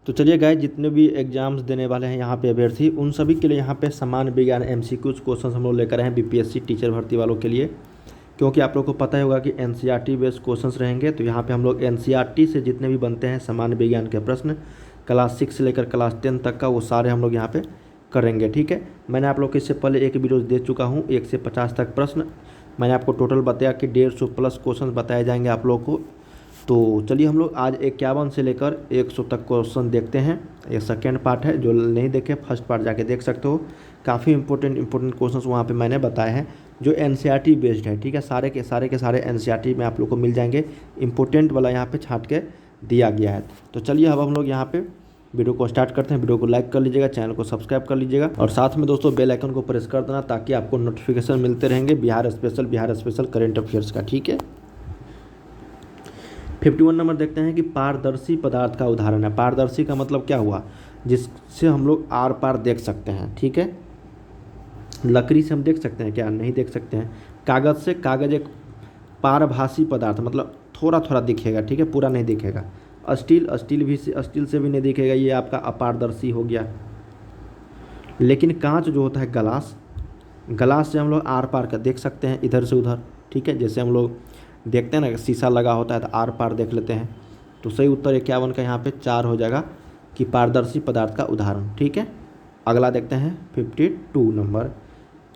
तो चलिए गाइस, जितने भी एग्जाम्स देने वाले हैं यहाँ पे अभ्यर्थी, उन सभी के लिए यहाँ पे सामान्य विज्ञान एमसीक्यूज क्वेश्चन हम लोग लेकर आए हैं बीपीएससी टीचर भर्ती वालों के लिए। क्योंकि आप लोग को पता ही होगा कि एनसीईआरटी बेस्ड क्वेश्चंस रहेंगे, तो यहाँ पे हम लोग एनसीईआरटी से जितने भी बनते हैं सामान्य विज्ञान के प्रश्न क्लास 6 से लेकर क्लास 10 तक का, वो सारे हम लोग यहाँ पे करेंगे। ठीक है, मैंने आप लोग को इससे पहले एक वीडियो दे चुका हूँ 1 से 50 तक प्रश्न। मैंने आपको टोटल बताया कि 150 प्लस क्वेश्चन बताए जाएंगे आप लोग को। तो चलिए हम लोग आज 51 से लेकर 100 तक क्वेश्चन देखते हैं। ये सेकेंड पार्ट है, जो नहीं देखे फर्स्ट पार्ट जाके देख सकते हो। काफ़ी इंपॉर्टेंट क्वेश्चंस वहाँ पे मैंने बताए हैं जो एनसीईआरटी बेस्ड है। ठीक है, सारे के सारे एनसीईआरटी में आप लोग को मिल जाएंगे। इंपॉर्टेंट वाला यहाँ पे छांट के दिया गया है। तो चलिए अब हम लोग यहाँ पे वीडियो को स्टार्ट करते हैं। वीडियो को लाइक कर लीजिएगा, चैनल को सब्सक्राइब कर लीजिएगा और साथ में दोस्तों बेल आइकन को प्रेस कर देना, ताकि आपको नोटिफिकेशन मिलते रहेंगे बिहार स्पेशल करेंट अफेयर्स का। ठीक है, 51 नंबर देखते हैं कि पारदर्शी पदार्थ का उदाहरण है। पारदर्शी का मतलब क्या हुआ, जिससे हम लोग आर पार देख सकते हैं। ठीक है, लकड़ी से हम देख सकते हैं क्या, नहीं देख सकते हैं। कागज़ से, कागज़ एक पारभासी पदार्थ, मतलब थोड़ा थोड़ा दिखेगा। ठीक है, पूरा नहीं दिखेगा। स्टील से भी नहीं दिखेगा, ये आपका अपारदर्शी हो गया। लेकिन कांच जो होता है, गलास से हम लोग आर पार का देख सकते हैं, इधर से उधर। ठीक है, जैसे हम लोग देखते हैं ना शीशा लगा होता है तो आर पार देख लेते हैं। तो सही उत्तर 51 का यहाँ पे 4 हो जाएगा कि पारदर्शी पदार्थ का उदाहरण। ठीक है, अगला देखते हैं 52 नंबर।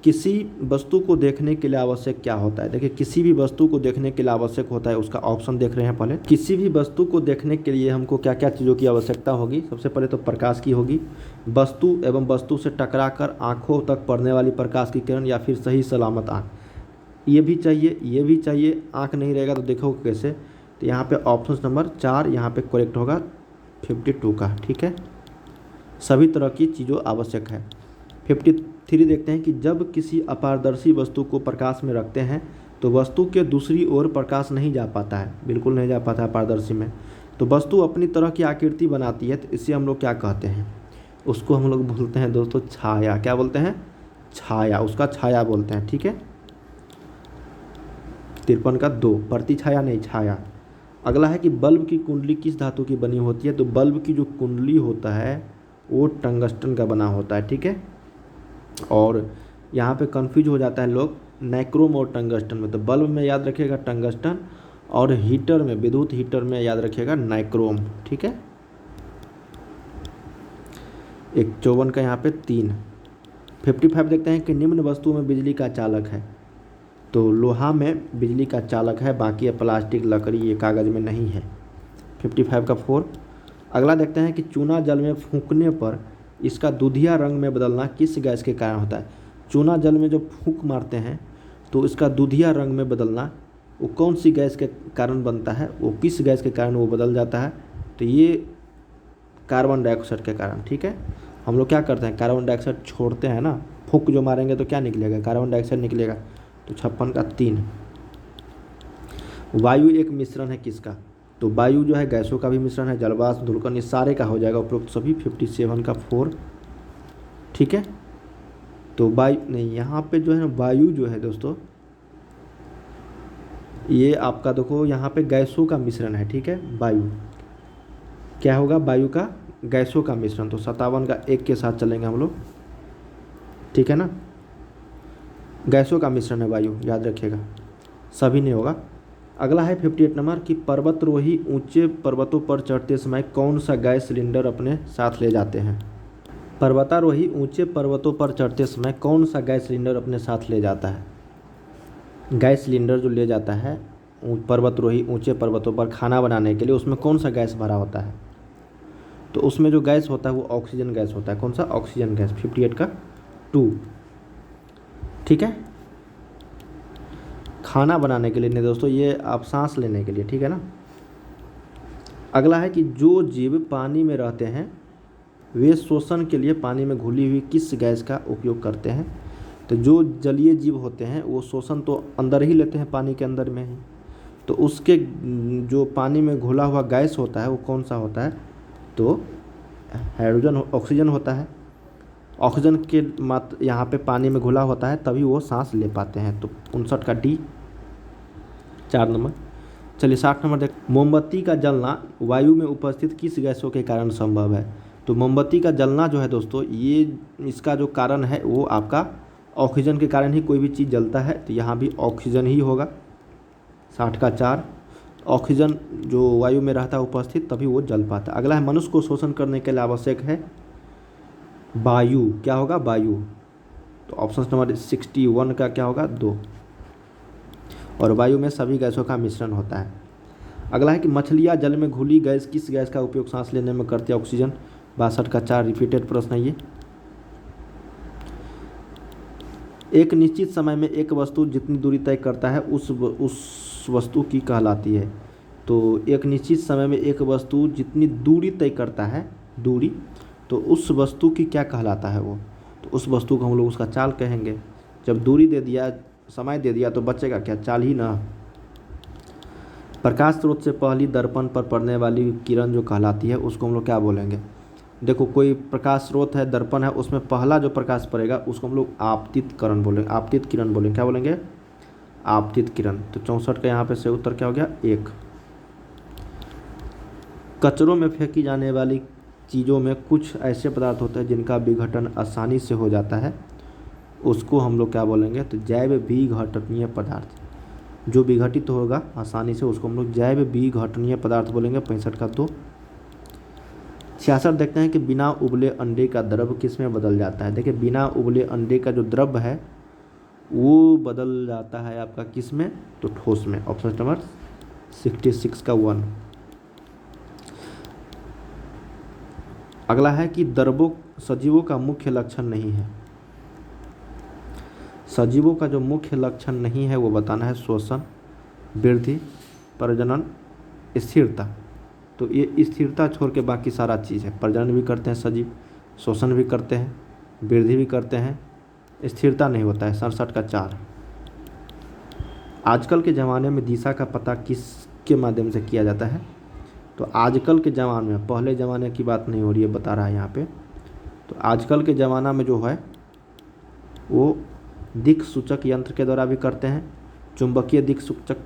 किसी वस्तु को देखने के लिए आवश्यक क्या होता है। देखिए, किसी भी वस्तु को देखने के लिए आवश्यक होता है, उसका ऑप्शन देख रहे हैं पहले। किसी भी वस्तु को देखने के लिए हमको क्या क्या चीज़ों की आवश्यकता होगी। सबसे पहले तो प्रकाश की होगी, वस्तु एवं वस्तु से टकराकर आँखों तक पड़ने वाली प्रकाश की किरण, या फिर सही सलामत आँख। ये भी चाहिए। आँख नहीं रहेगा तो देखो कैसे। तो यहाँ पे ऑप्शन नंबर 4 यहाँ पे करेक्ट होगा 52 का। ठीक है, सभी तरह की चीज़ों आवश्यक है। 53 देखते हैं कि जब किसी अपारदर्शी वस्तु को प्रकाश में रखते हैं तो वस्तु के दूसरी ओर प्रकाश नहीं जा पाता है, बिल्कुल नहीं जा पाता है पारदर्शी में। तो वस्तु अपनी तरह की आकृति बनाती है, तो इसे हम लोग क्या कहते हैं, उसको हम लोग बोलते हैं दोस्तों छाया। क्या बोलते हैं, छाया, उसका छाया बोलते हैं। ठीक है, 53 का 2, प्रति छाया नहीं, छाया। अगला है कि बल्ब की कुंडली किस धातु की बनी होती है। तो बल्ब की जो कुंडली होता है वो टंगस्टन का बना होता है। ठीक है, और यहाँ पे कंफ्यूज हो जाता है लोग नाइक्रोम और टंगस्टन में। तो बल्ब में याद रखिएगा टंगस्टन, और हीटर में, विद्युत हीटर में याद रखिएगा नाइक्रोम। ठीक है, 54 का यहाँ पे 3। 55 देखते हैं कि निम्न वस्तु में बिजली का चालक है। तो लोहा में बिजली का चालक है, बाकी प्लास्टिक, लकड़ी, ये कागज़ में नहीं है। 55 का 4। अगला देखते हैं कि चूना जल में फूंकने पर इसका दूधिया रंग में बदलना किस गैस के कारण होता है। चूना जल में जो फूंक मारते हैं तो इसका दूधिया रंग में बदलना वो कौन सी गैस के कारण बनता है, वो किस गैस के कारण वो बदल जाता है। तो ये कार्बन डाइऑक्साइड के कारण। ठीक है, हम लोग क्या करते हैं, कार्बन डाइऑक्साइड छोड़ते हैं ना, फूंक जो मारेंगे तो क्या निकलेगा, कार्बन डाइऑक्साइड निकलेगा। तो 56 का 3। वायु एक मिश्रण है किसका। तो वायु जो है गैसों का भी मिश्रण है, जलवाष्प, धूलकण, ये सारे का हो जाएगा उपरोक्त सभी। 57 का 4। ठीक है, तो वायु नहीं, यहाँ पे जो है ना वायु जो है दोस्तों, ये आपका देखो यहाँ पे गैसों का मिश्रण है। ठीक है, वायु क्या होगा, वायु का गैसों का मिश्रण। तो 57 का 1 के साथ चलेंगे हम लोग। ठीक है ना, गैसों का मिश्रण है वायु, याद रखिएगा, सभी नहीं होगा। अगला है 58 नंबर कि पर्वतारोही ऊंचे पर्वतों पर चढ़ते समय कौन सा गैस सिलेंडर अपने साथ ले जाते हैं। पर्वतारोही ऊंचे पर्वतों पर चढ़ते समय कौन सा गैस सिलेंडर अपने साथ ले जाता है। गैस सिलेंडर जो ले जाता है पर्वतारोही ऊंचे पर्वतों पर खाना बनाने के लिए, उसमें कौन सा गैस भरा होता है। तो उसमें जो गैस होता है वो ऑक्सीजन गैस होता है। कौन सा, ऑक्सीजन गैस। 58 का 2। ठीक है, खाना बनाने के लिए नहीं दोस्तों, ये आप सांस लेने के लिए। ठीक है ना। अगला है कि जो जीव पानी में रहते हैं वे शोषण के लिए पानी में घुली हुई किस गैस का उपयोग करते हैं। तो जो जलीय जीव होते हैं वो शोषण तो अंदर ही लेते हैं, पानी के अंदर में ही। तो उसके जो पानी में घुला हुआ गैस होता है वो कौन सा होता है, तो हाइड्रोजन, ऑक्सीजन होता है। ऑक्सीजन के मात्र यहाँ पे पानी में घुला होता है, तभी वो सांस ले पाते हैं। तो 59 का D। 4 नंबर। चलिए 60 नंबर देख, मोमबत्ती का जलना वायु में उपस्थित किस गैसों के कारण संभव है। तो मोमबत्ती का जलना जो है दोस्तों, ये इसका जो कारण है वो आपका ऑक्सीजन के कारण ही कोई भी चीज़ जलता है, तो यहाँ भी ऑक्सीजन ही होगा। 60 का 4, ऑक्सीजन जो वायु में रहता है उपस्थित तभी वो जल पाता है। अगला है, मनुष्य को शोषण करने के लिए आवश्यक है वायु, क्या होगा वायु। तो ऑप्शन नंबर 61 का क्या होगा 2, और वायु में सभी गैसों का मिश्रण होता है। अगला है कि मछलियाँ जल में घुली गैस किस गैस का उपयोग सांस लेने में करती है, ऑक्सीजन। 62 का 4 रिपीटेड प्रश्न है ये। एक निश्चित समय में एक वस्तु जितनी दूरी तय करता है उस वस्तु की कहलाती है। तो एक निश्चित समय में एक वस्तु जितनी दूरी तय करता है, दूरी, तो उस वस्तु की क्या कहलाता है वो, तो उस वस्तु को हम लोग उसका चाल कहेंगे। जब दूरी दे दिया, समय दे दिया, तो बचेगा क्या, चाल ही ना। प्रकाश स्रोत से पहली दर्पण पर पड़ने वाली किरण जो कहलाती है उसको हम लोग क्या बोलेंगे। देखो कोई प्रकाश स्रोत है, दर्पण है, उसमें पहला जो प्रकाश पड़ेगा उसको हम लोग आपतित किरण बोलेंगे, आपतित किरण बोलेंगे। क्या बोलेंगे, आपतित किरण। तो 64 का यहाँ पे सही उत्तर क्या हो गया 1। कचरों में फेंकी जाने वाली चीज़ों में कुछ ऐसे पदार्थ होते हैं जिनका विघटन आसानी से हो जाता है, उसको हम लोग क्या बोलेंगे, तो जैव विघटनीय पदार्थ। जो विघटित होगा आसानी से उसको हम लोग जैव विघटनीय पदार्थ बोलेंगे। 65 का 2। 66 देखते हैं कि बिना उबले अंडे का द्रव किस में बदल जाता है। देखिए बिना उबले अंडे का जो द्रव है वो बदल जाता है आपका किस में, तो ठोस में। ऑप्शन नंबर 66 का 1। अगला है कि द्रवों सजीवों का मुख्य लक्षण नहीं है। सजीवों का जो मुख्य लक्षण नहीं है वो बताना है श्वसन, वृद्धि, प्रजनन, स्थिरता। तो ये स्थिरता छोड़ के बाकी सारा चीज़ है। प्रजनन भी करते हैं सजीव, श्वसन भी करते हैं, वृद्धि भी करते हैं, स्थिरता नहीं होता है। 67 का 4। आजकल के ज़माने में दिशा का पता किसके माध्यम से किया जाता है। तो आजकल के ज़माने में, पहले ज़माने की बात नहीं हो रही है, बता रहा है यहाँ पे। तो आजकल के ज़माना में जो है वो दिक् सूचक यंत्र के द्वारा भी करते हैं, चुंबकीय दिक् सूचक,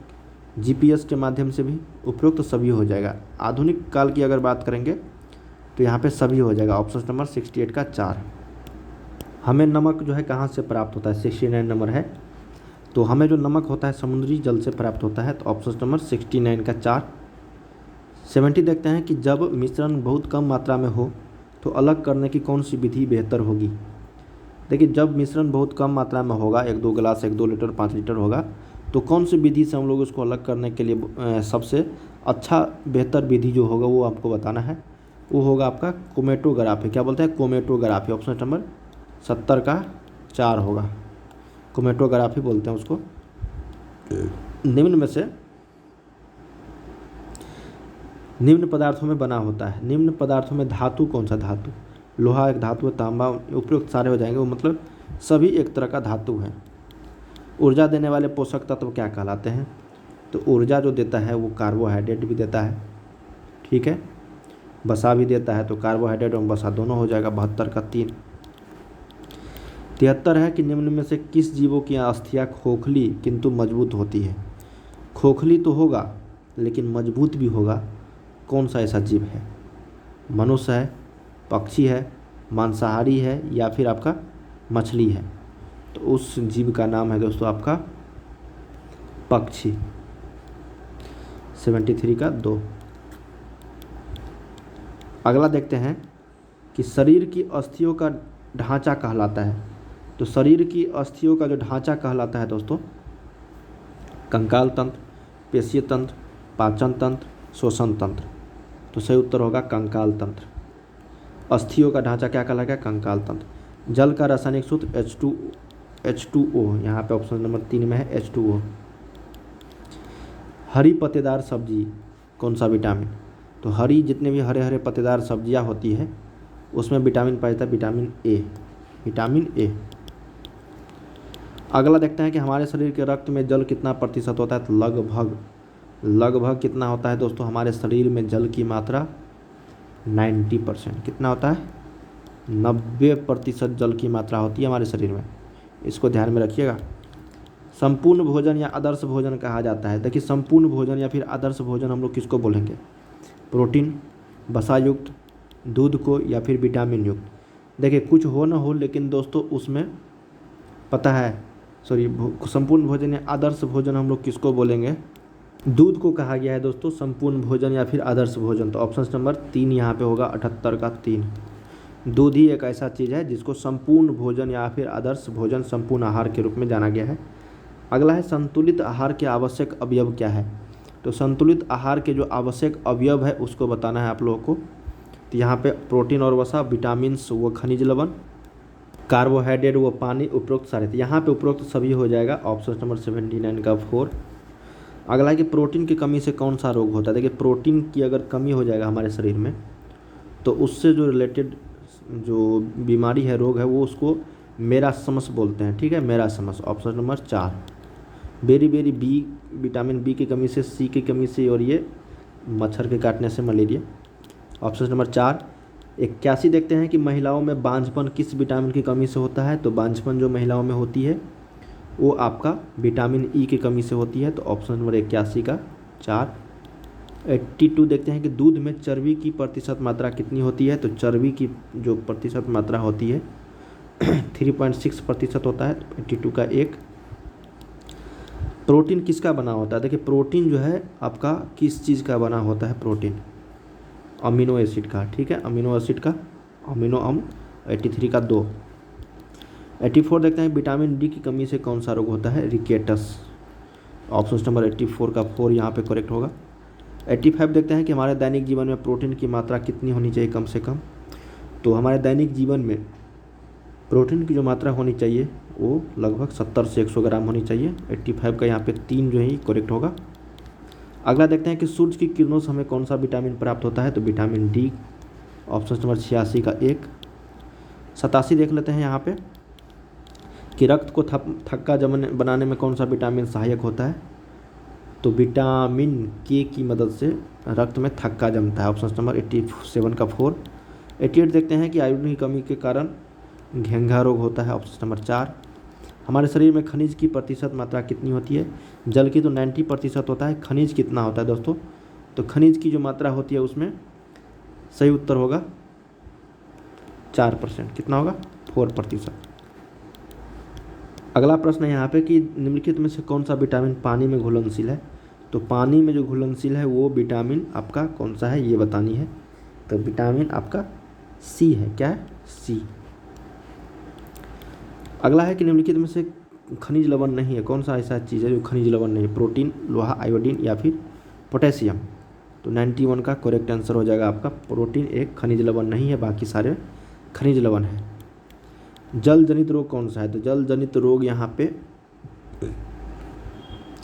जीपीएस के माध्यम से भी। उपयुक्त तो सभी हो जाएगा। आधुनिक काल की अगर बात करेंगे तो यहाँ पे सभी हो जाएगा। ऑप्शन नंबर 68 का 4। हमें नमक जो है कहाँ से प्राप्त होता है, 69 नंबर है। तो हमें जो नमक होता है समुद्री जल से प्राप्त होता है। तो ऑप्शन नंबर 69 का 4। 70 देखते हैं कि जब मिश्रण बहुत कम मात्रा में हो तो अलग करने की कौन सी विधि बेहतर होगी। देखिए जब मिश्रण बहुत कम मात्रा में होगा, 1-2 गिलास, 1-2 लीटर, 5 लीटर होगा, तो कौन सी विधि से हम लोग उसको अलग करने के लिए सबसे अच्छा बेहतर विधि जो होगा वो आपको बताना है। वो होगा आपका क्रोमेटोग्राफी। क्या बोलते हैं, क्रोमेटोग्राफी। ऑप्शन नंबर 70 का 4 होगा। क्रोमेटोग्राफी बोलते हैं उसको। निम्न में से निम्न पदार्थों में बना होता है। निम्न पदार्थों में धातु कौन सा, धातु लोहा एक धातु है, तांबा, उपयुक्त सारे हो जाएंगे। वो मतलब सभी एक तरह का धातु है। ऊर्जा देने वाले पोषक तत्व क्या कहलाते हैं। तो ऊर्जा जो देता है वो कार्बोहाइड्रेट भी देता है, ठीक है, वसा भी देता है। तो कार्बोहाइड्रेट और वसा दोनों हो जाएगा। 72 का 3। 73 है कि निम्न में से किस जीवों की अस्थियाँ खोखली किंतु मजबूत होती है। खोखली तो होगा लेकिन मजबूत भी होगा। कौन सा ऐसा जीव है, मनुष्य है, पक्षी है, मांसाहारी है, या फिर आपका मछली है। तो उस जीव का नाम है दोस्तों आपका पक्षी। 73 का 2। अगला देखते हैं कि शरीर की अस्थियों का ढांचा कहलाता है। तो शरीर की अस्थियों का जो ढांचा कहलाता है दोस्तों, कंकाल तंत्र, पेशीय तंत्र, पाचन तंत्र, श्वसन तंत्र। तो सही उत्तर होगा कंकाल तंत्र। अस्थियों का ढांचा क्या कहलाएगा, कंकाल तंत्र। जल का रासायनिक सूत्र H2O, यहाँ पे ऑप्शन नंबर 3 में है H2O। हरी पत्तेदार सब्जी कौन सा विटामिन। तो हरी जितने भी हरे हरे पत्तेदार सब्जियाँ होती है उसमें विटामिन पाया जाता है, विटामिन ए, विटामिन ए। अगला देखते हैं कि हमारे शरीर के रक्त में जल कितना प्रतिशत होता है। तो लगभग कितना होता है दोस्तों, हमारे शरीर में जल की मात्रा 90%। कितना होता है, 90% जल की मात्रा होती है हमारे शरीर में। इसको ध्यान में रखिएगा। संपूर्ण भोजन या आदर्श भोजन कहा जाता है। देखिए संपूर्ण भोजन या फिर आदर्श भोजन हम लोग किसको बोलेंगे? प्रोटीन, वसा युक्त, दूध को या फिर विटामिन युक्त। देखिए कुछ हो ना हो लेकिन दोस्तों उसमें पता है, संपूर्ण भोजन या आदर्श भोजन हम लोग किसको बोलेंगे? दूध को कहा गया है दोस्तों संपूर्ण भोजन या फिर आदर्श भोजन। तो ऑप्शन नंबर 3 यहाँ पे होगा 78 का 3। दूध ही एक ऐसा चीज़ है जिसको संपूर्ण भोजन या फिर आदर्श भोजन, संपूर्ण आहार के रूप में जाना गया है। अगला है संतुलित आहार के आवश्यक अवयव क्या है? तो संतुलित आहार के जो आवश्यक अवयव है उसको बताना है आप लोगों को। तो यहाँ पे प्रोटीन और वसा, विटामिन्स वो खनिज लवण, कार्बोहाइड्रेट वो पानी, उपरोक्त सारे। तो यहाँ पे उपरोक्त सभी हो जाएगा ऑप्शन नंबर 79 का 4। अगला है कि प्रोटीन की कमी से कौन सा रोग होता है? देखिए प्रोटीन की अगर कमी हो जाएगा हमारे शरीर में तो उससे जो रिलेटेड जो बीमारी है, रोग है, वो उसको मेरासमस बोलते हैं। ठीक है, marasmus option number 4। Beriberi, vitamin B की कमी से, सी की कमी से, और ये मच्छर के काटने से मलेरिया। Option number 4। 81 देखते हैं कि महिलाओं में बांझपन किस विटामिन की कमी से होता है? तो बांझपन जो महिलाओं में होती है वो आपका विटामिन ई की कमी से होती है। तो ऑप्शन नंबर 81 का 4। 82 देखते हैं कि दूध में चर्बी की प्रतिशत मात्रा कितनी होती है? तो चर्बी की जो प्रतिशत मात्रा होती है 3.6% होता है। 82 का 1। प्रोटीन किसका बना होता है? देखिए प्रोटीन जो है आपका किस चीज़ का बना होता है? प्रोटीन अमीनो एसिड का। ठीक है, अमीनो एसिड का, अमीनो अम्ल। 83 का 2। 84 देखते हैं विटामिन डी की कमी से कौन सा रोग होता है? रिकेटस। ऑप्शन नंबर 84 का 4 यहाँ पे करेक्ट होगा। 85 देखते हैं कि हमारे दैनिक जीवन में प्रोटीन की मात्रा कितनी होनी चाहिए कम से कम? तो हमारे दैनिक जीवन में प्रोटीन की जो मात्रा होनी चाहिए वो लगभग 70 से 100 ग्राम होनी चाहिए। 85 का यहाँ पे 3 जो है करेक्ट होगा। अगला देखते हैं कि सूर्य की किरणों से हमें कौन सा विटामिन प्राप्त होता है? तो विटामिन डी। ऑप्शन नंबर 86 का 1। 87 देख लेते हैं यहाँ पे कि रक्त को थक्का बनाने में कौन सा विटामिन सहायक होता है? तो विटामिन के की मदद से रक्त में थक्का जमता है। ऑप्शन नंबर 87 का 4। 88 देखते हैं कि आयोडीन की कमी के कारण घेंघा रोग होता है। Option number 4। हमारे शरीर में खनिज की प्रतिशत मात्रा कितनी होती है? जल की तो 90% होता है, खनिज कितना होता है दोस्तों? तो खनिज की जो मात्रा होती है उसमें सही उत्तर होगा 4%। कितना होगा? 4%। अगला प्रश्न है यहाँ पे कि निम्नलिखित में से कौन सा विटामिन पानी में घुलनशील है? तो पानी में जो घुलनशील है वो विटामिन आपका कौन सा है ये बतानी है। तो विटामिन आपका सी है। क्या है? सी। अगला है कि निम्नलिखित में से खनिज लवण नहीं है, कौन सा ऐसा चीज़ है जो खनिज लवण नहीं है? प्रोटीन, लोहा, आयोडीन या फिर पोटेशियम। तो 91 का करेक्ट आंसर हो जाएगा आपका। प्रोटीन एक खनिज लवण नहीं है, बाकी सारे खनिज लवण है। जल जनित रोग कौन सा है? तो जल जनित रोग यहाँ पे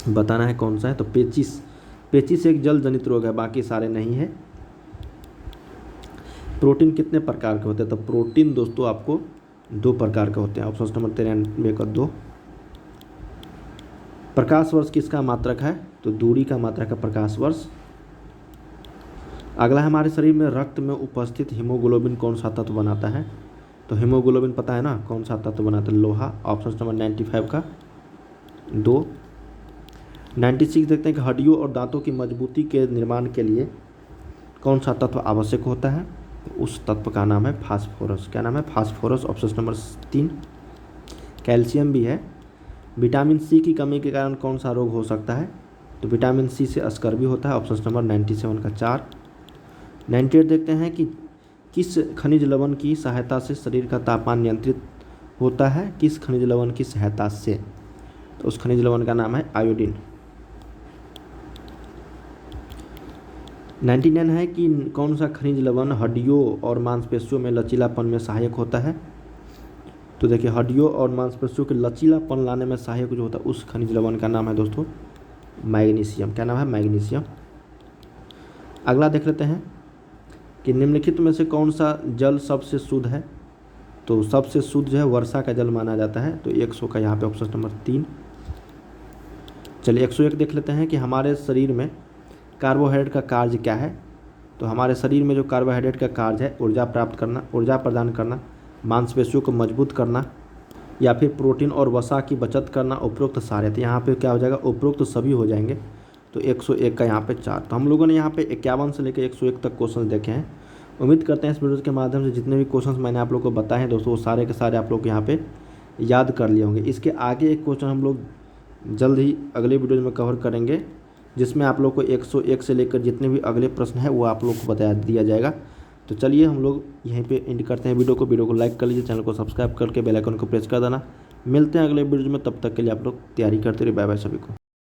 बताना है कौन सा है। तो पेचिस एक जल जनित रोग है, बाकी सारे नहीं है। प्रोटीन कितने प्रकार के होते हैं? तो प्रोटीन दोस्तों आपको 2 प्रकार के होते हैं। ऑप्शन नंबर 93 का 2। प्रकाश वर्ष किसका मात्रक है? तो दूरी का मात्रक है प्रकाश वर्ष। अगला है हमारे शरीर में रक्त में उपस्थित हीमोग्लोबिन कौन सा तत्व बनाता है? तो हीमोग्लोबिन पता है ना कौन सा तत्व बनाता है? लोहा। ऑप्शन नंबर 95 का 2। 96 देखते हैं कि हड्डियों और दांतों की मजबूती के निर्माण के लिए कौन सा तत्व आवश्यक होता है? उस तत्व का नाम है फास्फोरस। क्या नाम है? फास्फोरस। Option number 3। कैल्शियम भी है। विटामिन सी की कमी के कारण कौन सा रोग हो सकता है? तो विटामिन सी से स्कर्वी होता है। ऑप्शन नंबर 97 का 4। 98 देखते हैं कि किस खनिज लवण की सहायता से शरीर का तापमान नियंत्रित होता है? किस खनिज लवण की सहायता से? तो उस खनिज लवण का नाम है आयोडीन। 99 है कि कौन सा खनिज लवण हड्डियों और मांसपेशियों में लचीलापन में सहायक होता है? तो देखिए हड्डियों और मांसपेशियों के लचीलापन लाने में सहायक जो होता है उस खनिज लवण का नाम है दोस्तों मैग्नीशियम। क्या नाम है? मैग्नीशियम। अगला देख लेते हैं कि निम्नलिखित में से कौन सा जल सबसे शुद्ध है? तो सबसे शुद्ध जो है वर्षा का जल माना जाता है। तो 100 का यहाँ पे ऑप्शन नंबर 3। चलिए 101 देख लेते हैं कि हमारे शरीर में कार्बोहाइड्रेट का कार्य क्या है? तो हमारे शरीर में जो कार्बोहाइड्रेट का कार्य है ऊर्जा प्राप्त करना, ऊर्जा प्रदान करना, मांसपेशियों को मजबूत करना, या फिर प्रोटीन और वसा की बचत करना उपरोक्त सारे। तो यहाँ पे क्या हो जाएगा, उपरोक्त सभी हो जाएंगे। तो 101 का यहाँ पे 4। तो हम लोगों ने यहाँ पे 51 से लेकर 101 तक क्वेश्चन देखे हैं। उम्मीद करते हैं इस वीडियो के माध्यम से जितने भी क्वेश्चंस मैंने आप लोग को बताए हैं दोस्तों, वो सारे के सारे आप लोग यहाँ पे याद कर लिए होंगे। इसके आगे एक क्वेश्चन हम लोग जल्द ही अगले वीडियो में कवर करेंगे, जिसमें आप लोग को 101 से लेकर जितने भी अगले प्रश्न हैं वो आप लोग को बता दिया जाएगा। तो चलिए हम लोग यहीं पे एंड करते हैं वीडियो को लाइक कर लीजिए, चैनल को सब्सक्राइब करके बेल आइकन को प्रेस कर देना। मिलते हैं अगले वीडियो में, तब तक के लिए आप लोग तैयारी करते रहिए। बाय बाय सभी को।